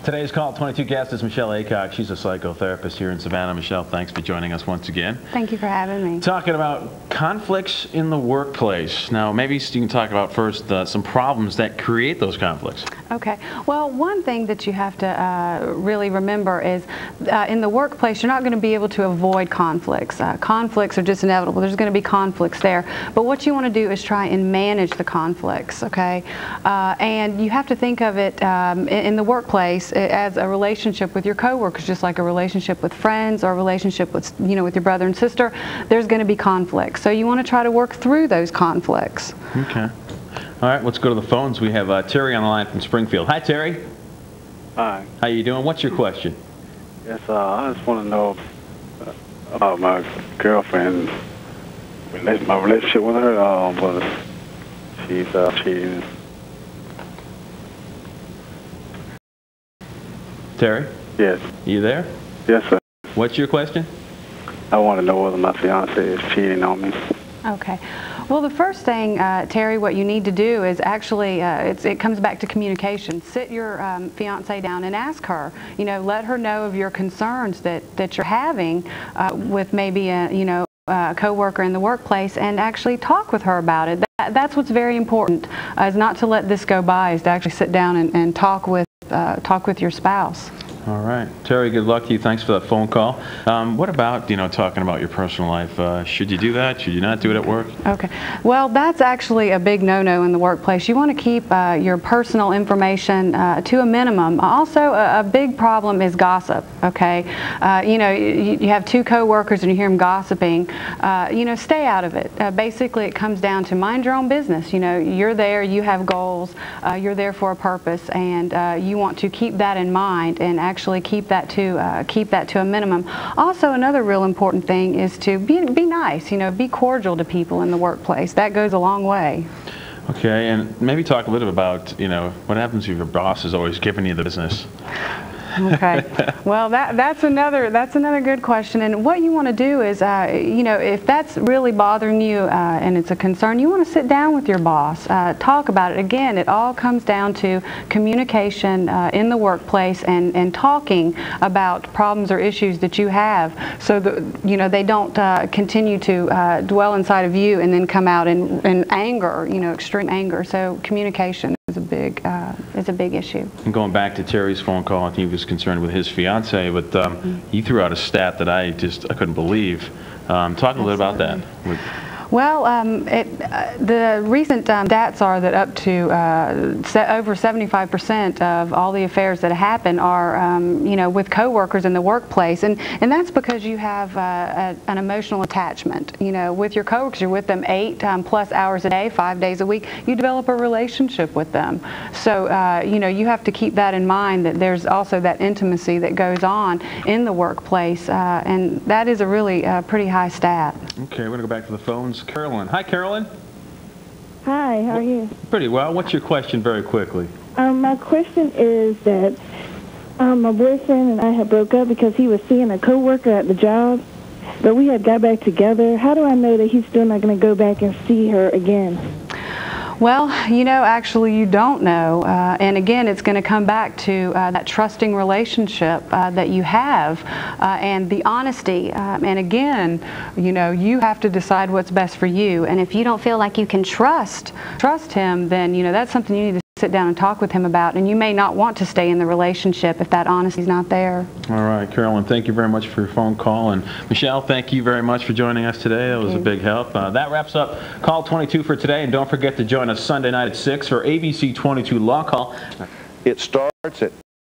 Today's Call 22 guest is Michelle Aycock. She's a psychotherapist here in Savannah. Michelle, thanks for joining us once again. Thank you for having me. Talking about conflicts in the workplace. Now, maybe you can talk about first some problems that create those conflicts. Okay. Well, one thing that you have to really remember is in the workplace, you're not going to be able to avoid conflicts. Conflicts are just inevitable. There's going to be conflicts there. But what you want to do is try and manage the conflicts, okay? And you have to think of it in the workplace as a relationship with your coworkers, just like a relationship with friends or a relationship with, with your brother and sister. There's going to be conflicts. So you want to try to work through those conflicts. Okay. All right, let's go to the phones. We have Terry on the line from Springfield. Hi, Terry. Hi. How you doing? What's your question? Yes, I just want to know about my girlfriend, my relationship with her, but she's cheating. Terry? Yes. You there? Yes, sir. What's your question? I want to know whether my fiance is cheating on me. Okay. Well, the first thing, Terry, what you need to do is actually, it comes back to communication. Sit your fiancée down and ask her, let her know of your concerns that you're having with maybe a coworker in the workplace, and actually talk with her about it. That's what's very important, is not to let this go by, is to actually sit down and talk with your spouse. All right. Terry, good luck to you. Thanks for that phone call. What about, talking about your personal life? Should you do that? Should you not do it at work? Okay. Well, that's actually a big no-no in the workplace. You want to keep your personal information to a minimum. Also, a big problem is gossip, okay? You have two coworkers and you hear them gossiping. Stay out of it. Basically, it comes down to mind your own business. You're there, you have goals, you're there for a purpose, and you want to keep that in mind and actually keep that to a minimum. Also, another real important thing is to be nice, be cordial to people in the workplace. That goes a long way. Okay, and maybe talk a little bit about, what happens if your boss is always giving you the business? Okay. Well, that's another good question. And what you want to do is, if that's really bothering you and it's a concern, you want to sit down with your boss, talk about it. Again, it all comes down to communication in the workplace and talking about problems or issues that you have, so that they don't continue to dwell inside of you and then come out in anger, extreme anger. So communication is a big issue. And going back to Terry's phone call, I think he was concerned with his fiance, but he threw out a stat that I couldn't believe. Talk a little about that. Well, the recent stats are that up to over 75% of all the affairs that happen are, with coworkers in the workplace, and that's because you have an emotional attachment. With your coworkers, you're with them 8+ hours a day, 5 days a week. You develop a relationship with them, so you have to keep that in mind. That there's also that intimacy that goes on in the workplace, and that is a really pretty high stat. Okay, we're gonna go back to the phones. Carolyn. Hi, Carolyn. Hi, how are you? Pretty well. What's your question very quickly? My question is that my boyfriend and I had broke up because he was seeing a coworker at the job, but we had got back together. How do I know that he's still not going to go back and see her again? Well, actually you don't know, and again, it's going to come back to that trusting relationship that you have, and the honesty, and again, you have to decide what's best for you, and if you don't feel like you can trust him, then that's something you need to sit down and talk with him about, and you may not want to stay in the relationship if that honesty is not there. All right, Carolyn, thank you very much for your phone call, and Michelle, thank you very much for joining us today. That was a big help. That wraps up Call 22 for today, and don't forget to join us Sunday night at 6 for ABC 22 Law Call. It starts at